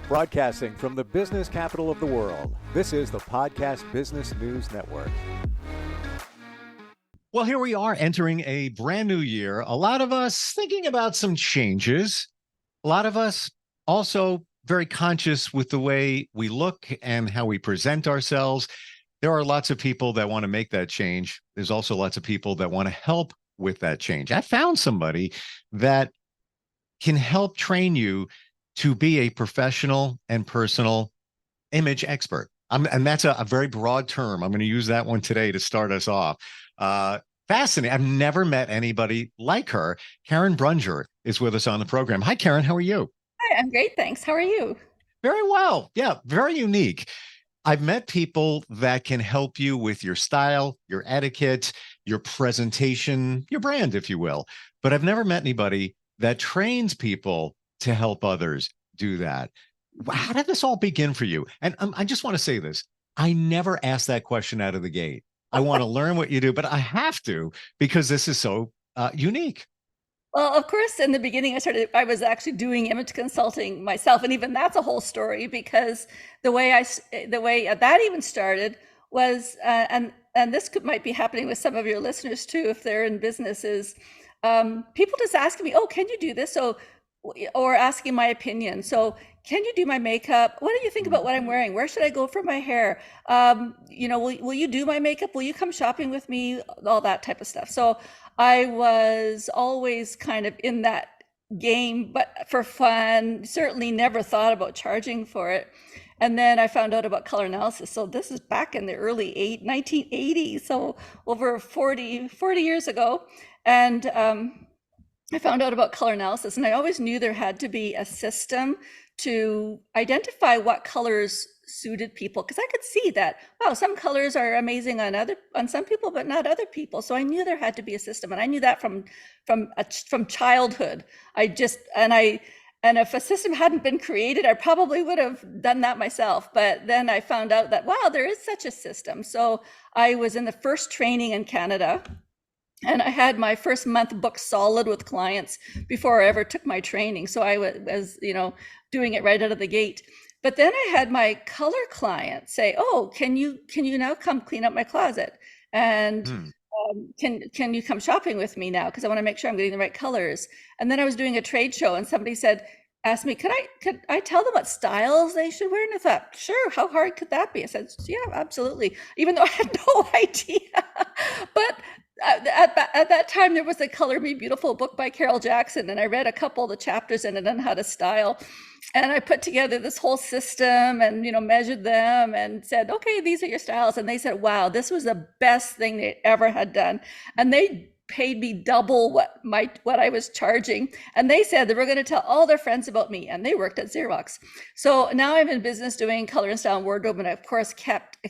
Broadcasting from the business capital of the world, this is the Podcast Business News Network. Well, here we are entering a brand new year. A lot of us thinking about some changes. A lot of us also very conscious with the way we look and how we present ourselves. There are lots of people that want to make that change. There's also lots of people that want to help with that change. I found somebody that can help train you to be a professional and personal image expert. And that's a very broad term. I'm going to use that one today to start us off. Fascinating. I've never met anybody like her. Karen Brunger is with us on the program. Hi, Karen. How are you? Hi, I'm great. Thanks. How are you? Very well. Yeah, very unique. I've met people that can help you with your style, your etiquette, your presentation, your brand, if you will. But I've never met anybody that trains people to help others do that. How did this all begin for you? And I just want to say this. I never ask that question out of the gate. I want to learn what you do, but I have to because this is so unique. Well, of course, in the beginning, I was actually doing image consulting myself. And even that's a whole story because the way that even started was, and this might be happening with some of your listeners too, if they're in businesses, people just asking me, oh, can you do this? Or asking my opinion. So can you do my makeup? What do you think about what I'm wearing? Where should I go for my hair? Will you do my makeup? Will you come shopping with me? All that type of stuff. So I was always kind of in that game, but for fun, certainly never thought about charging for it. And then I found out about color analysis. So this is back in the early 1980s, so over 40 years ago. And I found out about color analysis, and I always knew there had to be a system to identify what colors suited people, because I could see that, wow, some colors are amazing on some people, but not other people. So I knew there had to be a system, and I knew that from childhood. And if a system hadn't been created, I probably would have done that myself. But then I found out that, wow, there is such a system. So I was in the first training in Canada. And I had my first month booked solid with clients before I ever took my training. So I was, doing it right out of the gate. But then I had my color client say, "Oh, can you now come clean up my closet? And can you come shopping with me now? Because I want to make sure I'm getting the right colors." And then I was doing a trade show, and somebody asked me, could I tell them what styles they should wear? And I thought, sure, how hard could that be? I said, yeah, absolutely. Even though I had no idea. But at that time, there was a Color Me Beautiful book by Carol Jackson, and I read a couple of the chapters in it on how to style. And I put together this whole system and, measured them and said, okay, these are your styles. And they said, wow, this was the best thing they ever had done. And they paid me double what I was charging. And they said they were going to tell all their friends about me, and they worked at Xerox. So now I'm in business doing color and style and wardrobe, and I, of course, kept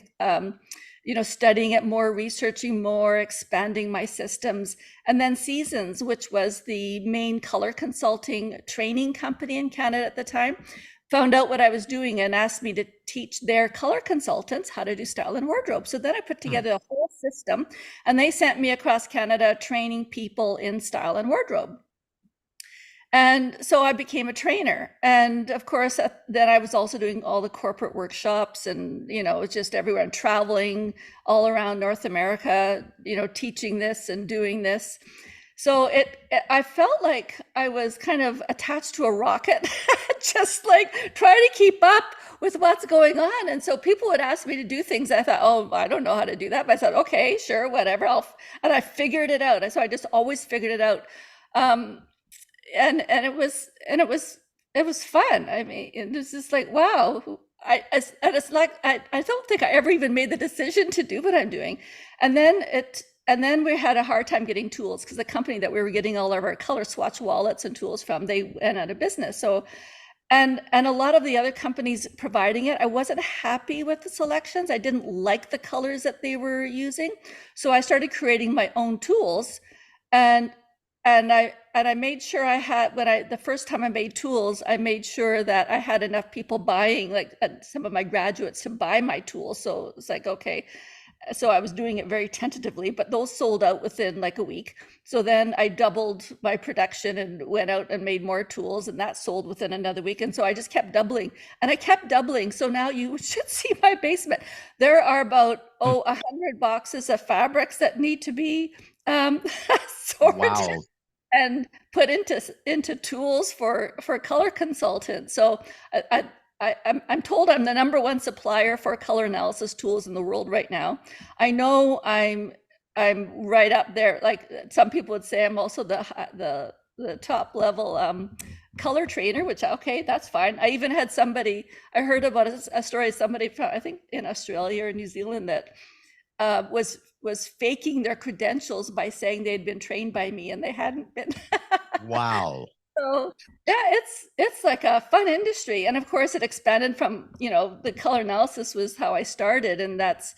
studying it more, researching more, expanding my systems. And then Seasons, which was the main color consulting training company in Canada at the time, found out what I was doing and asked me to teach their color consultants how to do style and wardrobe. So then I put together a whole system, and they sent me across Canada training people in style and wardrobe. And so I became a trainer. And of course, then I was also doing all the corporate workshops and, just everywhere, and traveling all around North America, teaching this and doing this. So I felt like I was kind of attached to a rocket, just like trying to keep up with what's going on. And so people would ask me to do things. I thought, oh, I don't know how to do that. But I said, okay, sure, whatever. And I figured it out. So I just always figured it out. And it was fun. I mean, it was just like, wow. It's like I don't think I ever even made the decision to do what I'm doing. And then we had a hard time getting tools, because the company that we were getting all of our color swatch wallets and tools from, they went out of business. So, and a lot of the other companies providing it, I wasn't happy with the selections. I didn't like the colors that they were using. So I started creating my own tools, and I made sure I had, the first time I made tools, I made sure that I had enough people buying, like some of my graduates, to buy my tools. So it's like, okay. so I was doing it very tentatively, but those sold out within like a week. So then I doubled my production and went out and made more tools, and that sold within another week. And so I just kept doubling, and I kept doubling. So now you should see my basement. There are about 100 boxes of fabrics that need to be sorted Wow. and put into tools for color consultants. So I'm told I'm the number one supplier for color analysis tools in the world right now. I know I'm right up there. Like some people would say, I'm also the top level color trainer, which okay, that's fine. I even had somebody, I heard about a story, somebody from, I think in Australia or New Zealand, that was faking their credentials by saying they'd been trained by me and they hadn't been. Wow. So yeah, it's like a fun industry. And of course it expanded from, the color analysis was how I started, and that's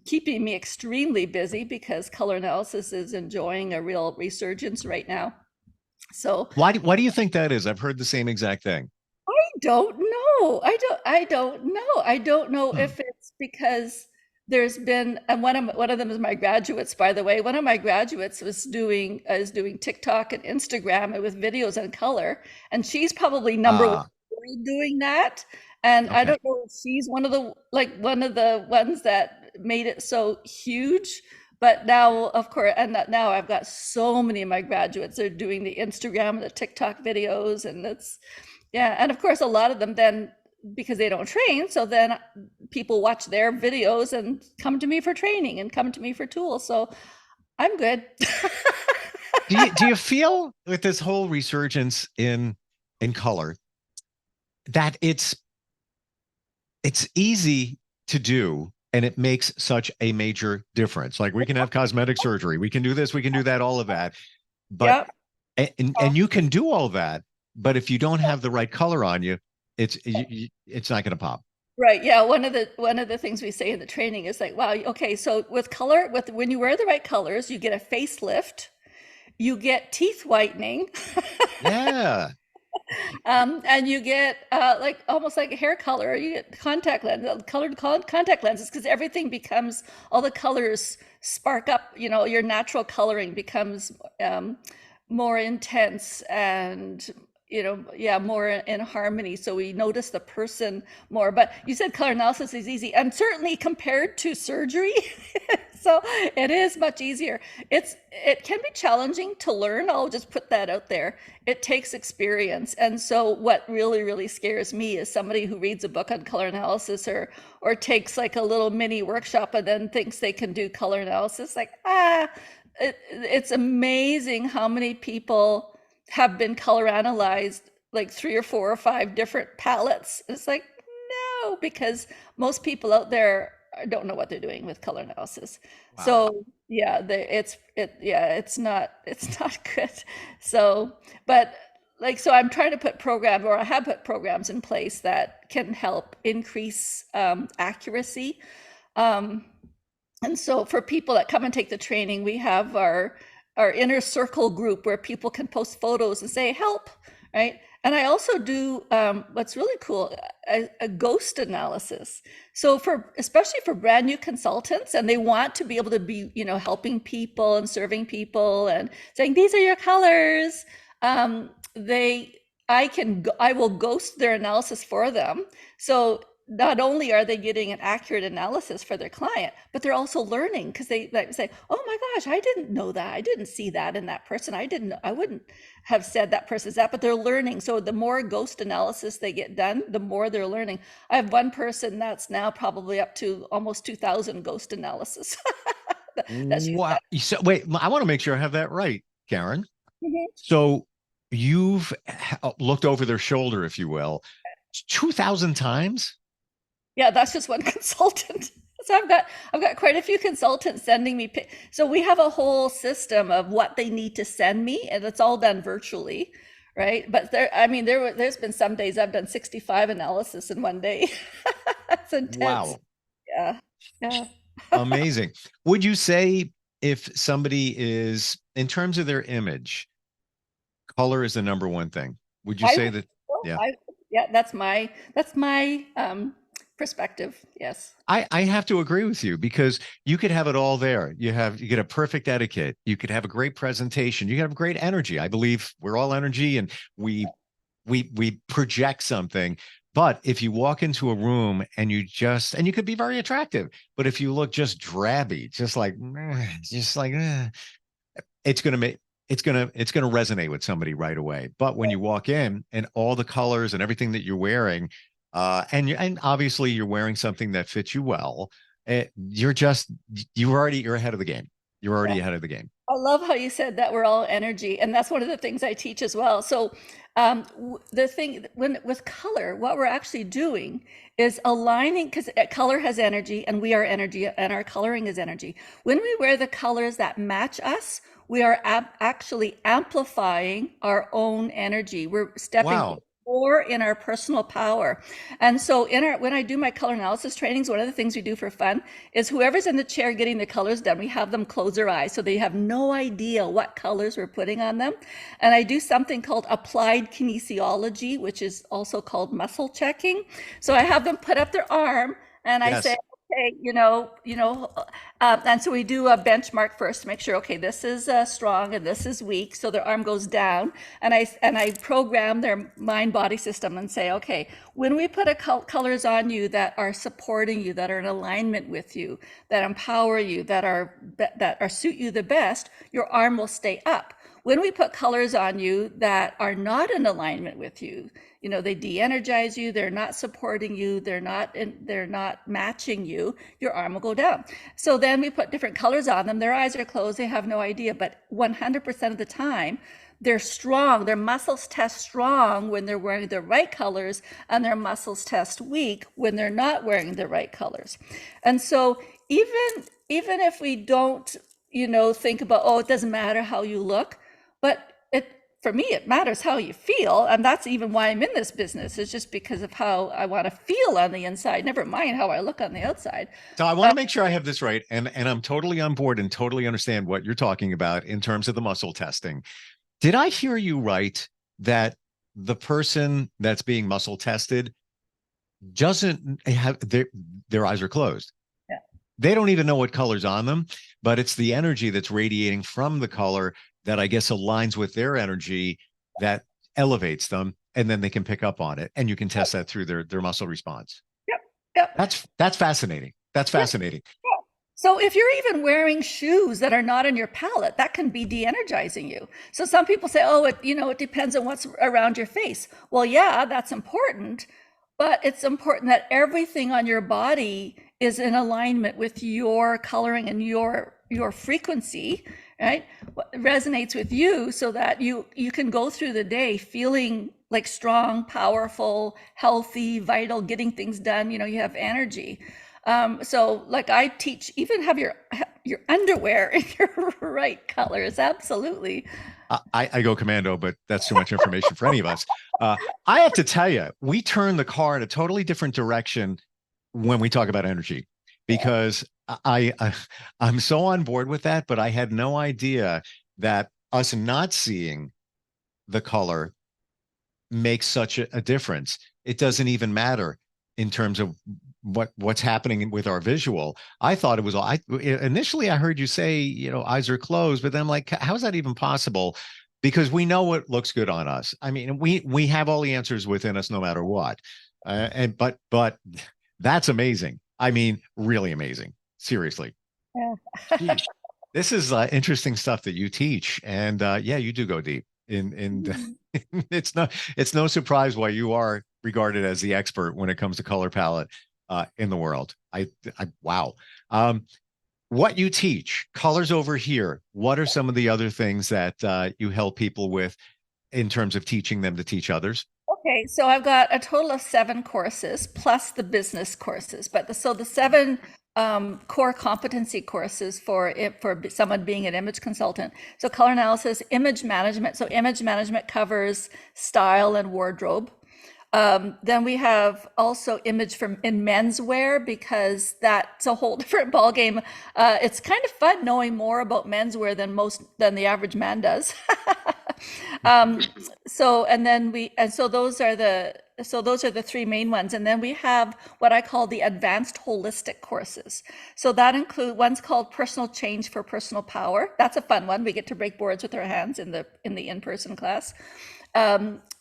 keeping me extremely busy because color analysis is enjoying a real resurgence right now. So Why do you think that is? I've heard the same exact thing. I don't know. I don't know. I don't know Hmm. if it's because there's been, and one of them is my graduates, by the way. One of my graduates is doing TikTok and Instagram with videos in color, and she's probably number one Ah, doing that. And I okay. don't know if she's one of the ones that made it so huge. But now, of course, and now I've got so many of my graduates are doing the Instagram and the TikTok videos, and yeah, and of course, a lot of them then, because they don't train, so then people watch their videos and come to me for training and come to me for tools. So I'm good. Do you feel with this whole resurgence in color that it's easy to do and it makes such a major difference? Like we can have cosmetic surgery, we can do this, we can do that, all of that, but Yep. and you can do all that, but if you don't have the right color on you, it's not going to pop. Right. Yeah. One of the things we say in the training is like, wow, okay, so with color, when you wear the right colors, you get a facelift, you get teeth whitening, Yeah. and you get like almost like a hair color. You get contact lenses, because everything becomes, all the colors spark up. Your natural coloring becomes more intense and yeah, more in harmony. So we notice the person more. But you said color analysis is easy, and certainly compared to surgery, so it is much easier. It can be challenging to learn. I'll just put that out there. It takes experience. And so what really, really scares me is somebody who reads a book on color analysis or takes like a little mini workshop and then thinks they can do color analysis. Like, it's amazing how many people have been color analyzed, like 3 or 4 or 5 different palettes. It's like, no, because most people out there don't know what they're doing with color analysis. Wow. So yeah, it's not good. So, but like, so I'm trying to put programs, or I have put programs in place that can help increase accuracy. And so for people that come and take the training, we have our inner circle group where people can post photos and say, help, right? And I also do what's really cool, a ghost analysis. So especially for brand new consultants, and they want to be able to be, helping people and serving people and saying, these are your colors. I will ghost their analysis for them. So not only are they getting an accurate analysis for their client, but they're also learning, because they like say, oh my gosh, I didn't know that. I didn't see that in that person. I wouldn't have said that person's that, but they're learning. So the more ghost analysis they get done, the more they're learning. I have one person that's now probably up to almost 2,000 ghost analysis that she's Wow. done. So wait, I want to make sure I have that right, Karen. Mhm. So you've looked over their shoulder, if you will, 2,000 times? Yeah, that's just one consultant. So I've got quite a few consultants sending me. So we have a whole system of what they need to send me, and it's all done virtually, right? But there's been some days I've done 65 analysis in one day. That's intense. Wow. Yeah, yeah. Amazing. Would you say if somebody is, in terms of their image, color is the number one thing? Would you I say would, that? Yeah. yeah, that's my perspective. Yes. I have to agree with you because you could have it all there. You get a perfect etiquette. You could have a great presentation. You could have great energy. I believe we're all energy and we project something. But if you walk into a room and you could be very attractive, but if you look just drabby, just like it's going to make it's going to resonate with somebody right away. But when you walk in and all the colors and everything that you're wearing, and obviously you're wearing something that fits you well, you're ahead of the game. You're already ahead of the game. I love how you said that we're all energy, and that's one of the things I teach as well. So, the thing with color, what we're actually doing is aligning, because color has energy, and we are energy, and our coloring is energy. When we wear the colors that match us, we are actually amplifying our own energy. We're stepping more in our personal power. And so when I do my color analysis trainings, one of the things we do for fun is whoever's in the chair getting the colors done, we have them close their eyes so they have no idea what colors we're putting on them. And I do something called applied kinesiology, which is also called muscle checking. So I have them put up their arm and I say, okay, and so we do a benchmark first to make sure, okay, this is strong and this is weak. So their arm goes down, and I program their mind-body system and say, okay, when we put colors on you that are supporting you, that are in alignment with you, that empower you, that are suit you the best, your arm will stay up. When we put colors on you that are not in alignment with you, they de-energize you, they're not supporting you, they're not matching you, your arm will go down. So then we put different colors on them. Their eyes are closed, they have no idea, but 100% of the time, they're strong. Their muscles test strong when they're wearing the right colors, and their muscles test weak when they're not wearing the right colors. And so even if we don't, think about, oh, it doesn't matter how you look, but for me, it matters how you feel. And that's even why I'm in this business. It's just because of how I want to feel on the inside, never mind how I look on the outside. So I want to make sure I have this right. And I'm totally on board and totally understand what you're talking about in terms of the muscle testing. Did I hear you right that the person that's being muscle tested doesn't have their eyes are closed? Yeah. They don't even know what color's on them, but it's the energy that's radiating from the color that I guess aligns with their energy that elevates them, and then they can pick up on it, and you can test that through their muscle response. Yep. That's fascinating. That's fascinating. Yeah. So if you're even wearing shoes that are not in your palette, that can be de-energizing you. So some people say, oh, it depends on what's around your face. Well, yeah, that's important, but it's important that everything on your body is in alignment with your coloring and your frequency, right? What resonates with you, so that you can go through the day feeling like strong, powerful, healthy, vital, getting things done. You have energy. So like I teach, even have your underwear in your right colors. Absolutely. I go commando, but that's too much information for any of us. I have to tell you, we turn the car in a totally different direction when we talk about energy, because I'm so on board with that, but I had no idea that us not seeing the color makes such a difference. It doesn't even matter in terms of what's happening with our visual. I thought it was all. Initially I heard you say, eyes are closed, but then I'm like, how is that even possible? Because we know what looks good on us. I mean, we have all the answers within us, no matter what. But that's amazing. I mean, really amazing. Seriously. Yeah. This is interesting stuff that you teach, and yeah, you do go deep. It's no surprise why you are regarded as the expert when it comes to color palette in the world. Wow. What you teach, colors over here. What are some of the other things that you help people with in terms of teaching them to teach others? Okay, so I've got a total of 7 courses plus the business courses. But the 7 core competency courses for someone being an image consultant. So color analysis, image management. So image management covers style and wardrobe. Then we have also image in menswear, because that's a whole different ballgame. It's kind of fun knowing more about menswear than the average man does. So those are so those are the three main ones. And then we have what I call the advanced holistic courses. So that include one's called personal change for personal power. That's a fun one. We get to break boards with our hands in the in-person class.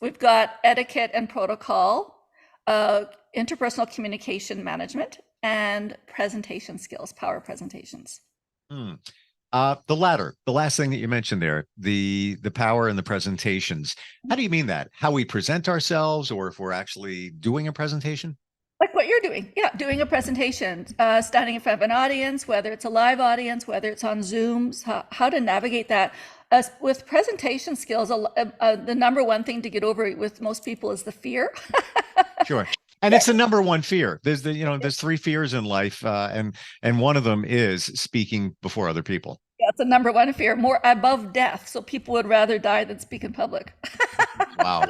We've got etiquette and protocol, interpersonal communication management, and presentation skills, power presentations. The latter, the last thing that you mentioned there, the power and the presentations. How do you mean that? How we present ourselves, or if we're actually doing a presentation? Like what you're doing. Yeah, doing a presentation, standing in front of an audience, whether it's a live audience, whether it's on Zooms, how to navigate that. With presentation skills, the number one thing to get over with most people is the fear. Sure. And it's the number one fear. There's three fears in life, and one of them is speaking before other people. Yeah, it's the number one fear, more above death. So people would rather die than speak in public. Wow.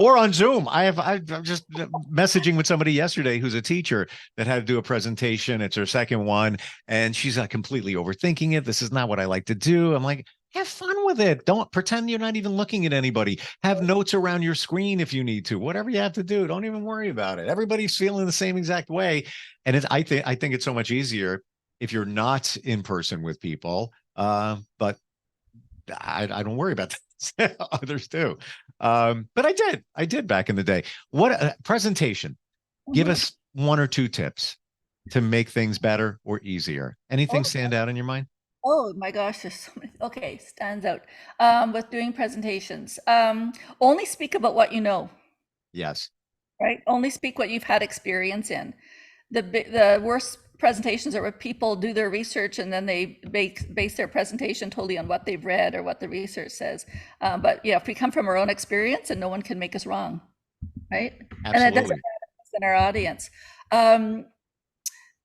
Or on Zoom. I'm just messaging with somebody yesterday who's a teacher that had to do a presentation. It's her second one, and she's completely overthinking it. This is not what I like to do. I'm like, have fun with it. Don't pretend you're not even looking at anybody. Have notes around your screen if you need to. Whatever you have to do, don't even worry about it. Everybody's feeling the same exact way, and I think it's so much easier if you're not in person with people. But I don't worry about that. Others do. But I did back in the day. What a presentation. Give us one or two tips to make things better or easier. Anything stand out in your mind? Oh my gosh, there's so many. Okay, stands out. With doing presentations, only speak about what you know, Yes. right? Only speak what you've had experience in. The worst presentations are where people do their research and then they base their presentation totally on what they've read or what the research says. But yeah, if we come from our own experience, and no one can make us wrong, right? Absolutely. And that doesn't matter in our audience.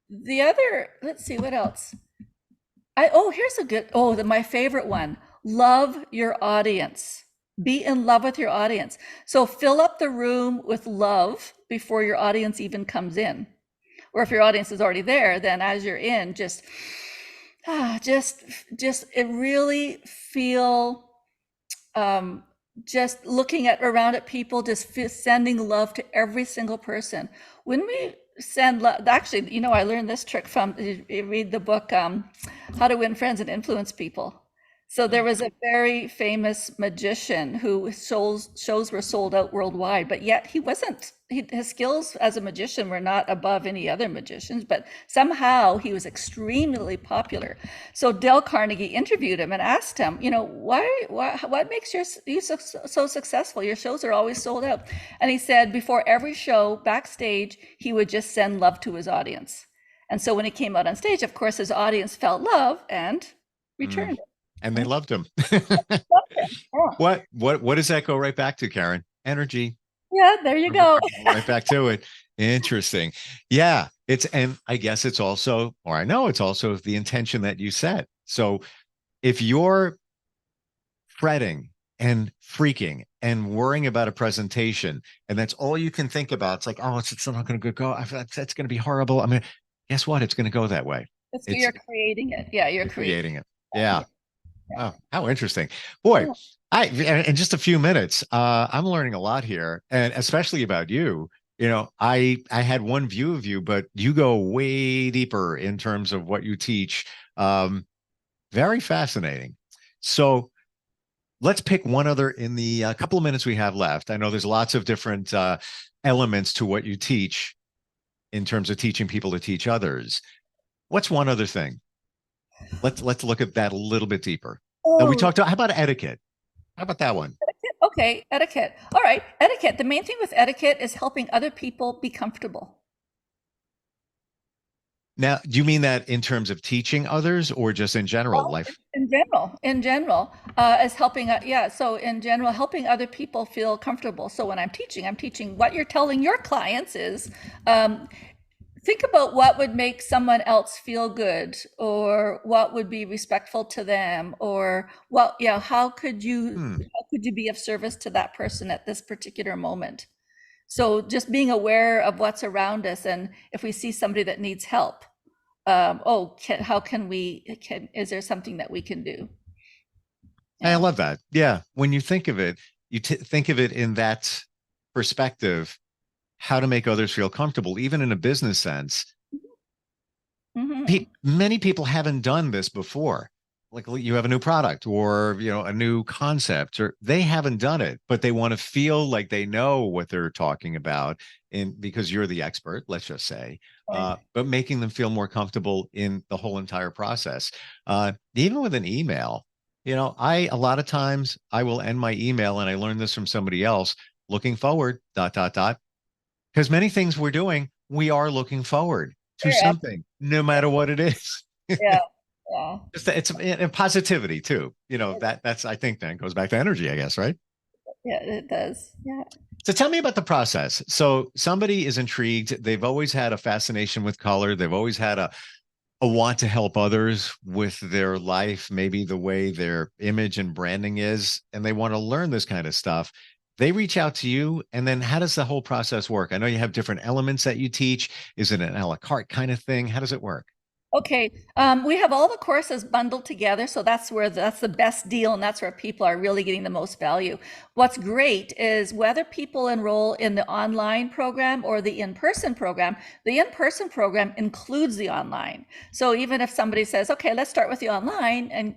The other, let's see, what else? Here's a good, my favorite one. Love your audience. Be in love with your audience. So fill up the room with love before your audience even comes in. Or if your audience is already there, then as you're in, just it really feel, just looking around at people, just sending love to every single person. When we send love, actually, I learned this trick from, you read the book, How to Win Friends and Influence People. So there was a very famous magician whose shows were sold out worldwide, but yet his skills as a magician were not above any other magicians, but somehow he was extremely popular. So Dale Carnegie interviewed him and asked him, what makes you so successful? Your shows are always sold out. And he said before every show backstage, he would just send love to his audience. And so when he came out on stage, of course, his audience felt love and returned it. And they loved him. Yeah. What does that go right back to, Karen? Energy. Yeah, there you go. Right back to it. Interesting. Yeah, and I guess it's also, or I know it's also the intention that you set. So if you're fretting and freaking and worrying about a presentation, and that's all you can think about, it's like, oh, it's not going to go. I feel like that's going to be horrible. I mean, guess what? It's going to go that way. You're creating it. Yeah, you're creating it. Yeah. Oh, how interesting. Boy, in just a few minutes, I'm learning a lot here, and especially about you. I had one view of you, but you go way deeper in terms of what you teach. Very fascinating. So let's pick one other in the couple of minutes we have left. I know there's lots of different elements to what you teach in terms of teaching people to teach others. What's one other thing? Let's look at that a little bit deeper. Now we talked about, how about etiquette? How about that one? Etiquette? Okay, etiquette. All right, etiquette. The main thing with etiquette is helping other people be comfortable. Now, do you mean that in terms of teaching others or just in general life? In general, as helping, so in general, helping other people feel comfortable. So when I'm teaching what you're telling your clients is, think about what would make someone else feel good, or what would be respectful to them, or how could you be of service to that person at this particular moment? So just being aware of what's around us, and if we see somebody that needs help, is there something that we can do? I love that. Yeah. When you think of it, you think of it in that perspective how to make others feel comfortable, even in a business sense. Mm-hmm. Many people haven't done this before. Like you have a new product or a new concept, or they haven't done it, but they want to feel like they know what they're talking about, and because you're the expert, let's just say, Right. but making them feel more comfortable in the whole entire process. Even with an email, a lot of times I will end my email, and I learned this from somebody else, looking forward, dot, dot, dot, because many things we're doing, we are looking forward to Sure, something, no matter what it is. yeah, yeah, It's and positivity too. That's I think that goes back to energy, I guess, right? yeah, it does. Yeah. So tell me about the process. So somebody is intrigued. They've always had a fascination with color. They've always had a want to help others with their life, maybe the way their image and branding is, and they want to learn this kind of stuff. They reach out to you, and then how does the whole process work? I know you have different elements that you teach. Is it an a la carte kind of thing? How does it work? Okay, we have all the courses bundled together, so that's the best deal, and that's where people are really getting the most value. What's great is whether people enroll in the online program or the in-person program, the in-person program includes the online. So even if somebody says, okay, let's start with the online and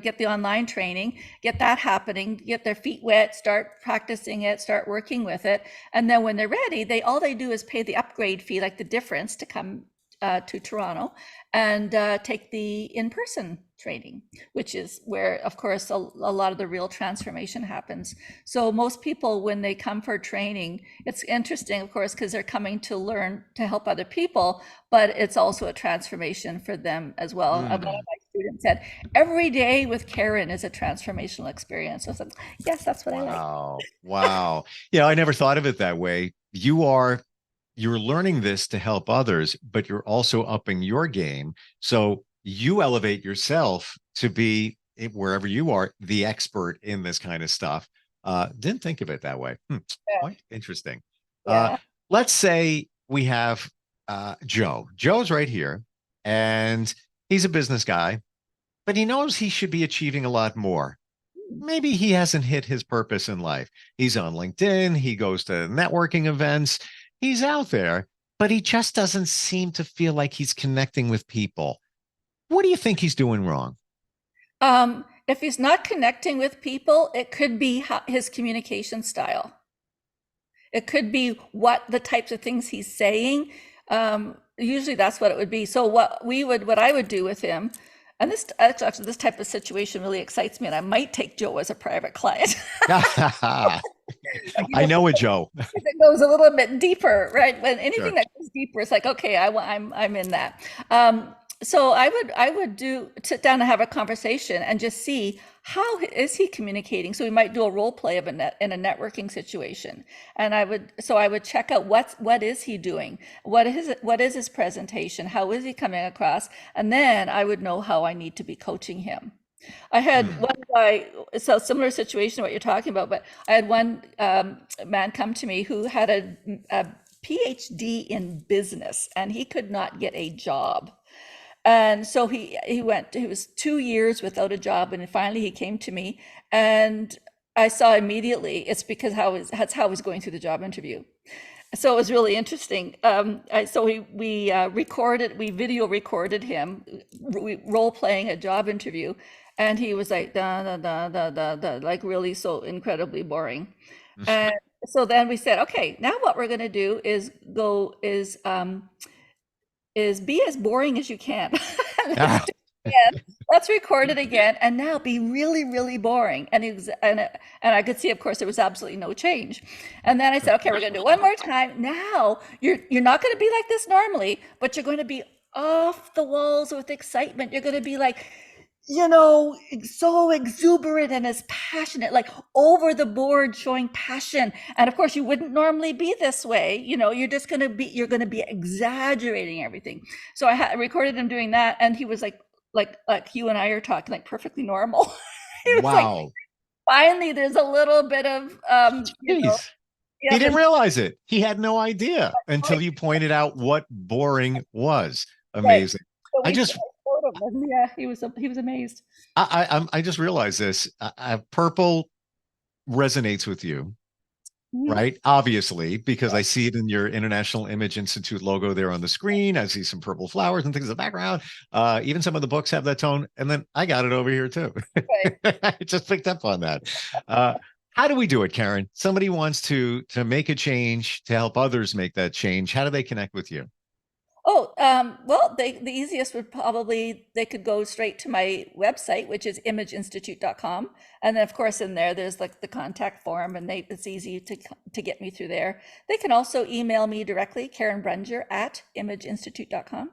get the online training, get that happening, get their feet wet, start practicing it, start working with it, and then when they're ready, all they do is pay the upgrade fee, like the difference to come to Toronto and take the in-person training, which is where, of course, a lot of the real transformation happens. So most people, when they come for training, it's interesting, of course, because they're coming to learn to help other people, but it's also a transformation for them as well. One of my students said, every day with Karen is a transformational experience. So I said, yes, that's what I like. Wow. Wow. I never thought of it that way. You're learning this to help others, but you're also upping your game. So you elevate yourself to be wherever you are, the expert in this kind of stuff. Didn't think of it that way. Quite interesting. Uh, Yeah. let's say we have Joe. Joe's right here, and he's a business guy, but he knows he should be achieving a lot more. Maybe he hasn't hit his purpose in life. He's on LinkedIn, he goes to networking events, he's out there, but he just doesn't seem to feel like he's connecting with people. What do you think he's doing wrong? If he's not connecting with people, it could be his communication style. It could be what the types of things he's saying. Usually that's what it would be. So what I would do with him, and this type of situation really excites me, and I might take Joe as a private client. I know a Joe. It goes a little bit deeper, right? When anything Sure. that goes deeper, it's like, okay, I'm in that. So I would sit down and have a conversation and just see how is he communicating. So we might do a role play in a networking situation, and I would check out what is he doing, what is his presentation, how is he coming across, and then I would know how I need to be coaching him. I had one guy, so similar situation to what you're talking about, but I had one man come to me who had a PhD in business, and he could not get a job. And so he was 2 years without a job, and finally he came to me, and I saw immediately it's because that's how he's going through the job interview. So it was really interesting. We video recorded him role playing a job interview, and he was like da da da da da da, like really so incredibly boring. And so then we said, okay, now what we're going to do is be as boring as you can. Let's do it again. Let's record it again, and now be really, really boring. And I could see, of course, there was absolutely no change. And then I said, okay, we're going to do it one more time. Now you're not going to be like this normally, but you're going to be off the walls with excitement. You're going to be like, so exuberant and as passionate, like over the board, showing passion. And of course, you wouldn't normally be this way. You're going to be exaggerating everything. So I recorded him doing that, and he was like you and I are talking, like perfectly normal. He was like, Wow. finally, there's a little bit of, Jeez. yeah, He didn't realize it. He had no idea until you pointed out what boring was. right. Amazing. So I we just showed him, and yeah, he was amazed. I just realized this. Purple resonates with you. right? Obviously, because I see it in your International Image Institute logo there on the screen. I see some purple flowers and things in the background. Even some of the books have that tone. And then I got it over here too. Right. I just picked up on that. How do we do it, Karen? Somebody wants to make a change to help others make that change. How do they connect with you? Oh, well, the easiest would probably, they could go straight to my website, which is imageinstitute.com. And then, of course, in there, there's like the contact form, and it's easy to get me through there. They can also email me directly, Karen Brunger at imageinstitute.com.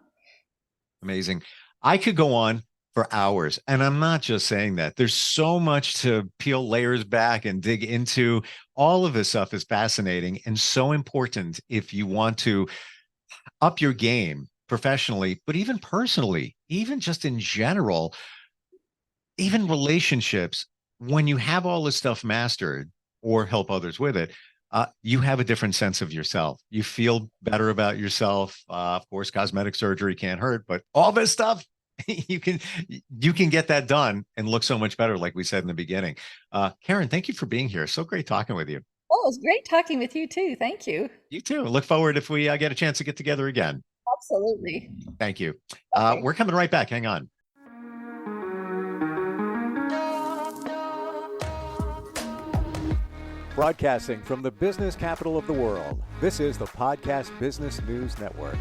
Amazing. I could go on for hours, and I'm not just saying that. There's so much to peel layers back and dig into. All of this stuff is fascinating and so important if you want to up your game professionally, but even personally, even just in general, even relationships. When you have all this stuff mastered or help others with it, you have a different sense of yourself. You feel better about yourself. Of course, cosmetic surgery can't hurt, but all this stuff, you can get that done and look so much better, like we said in the beginning. Karen, thank you for being here. So great talking with you. Oh, it was great talking with you too. Thank you. You too. Look forward if we get a chance to get together again. Absolutely. Thank you. Okay. We're coming right back. Hang on. Broadcasting from the business capital of the world, this is the Podcast Business News Network.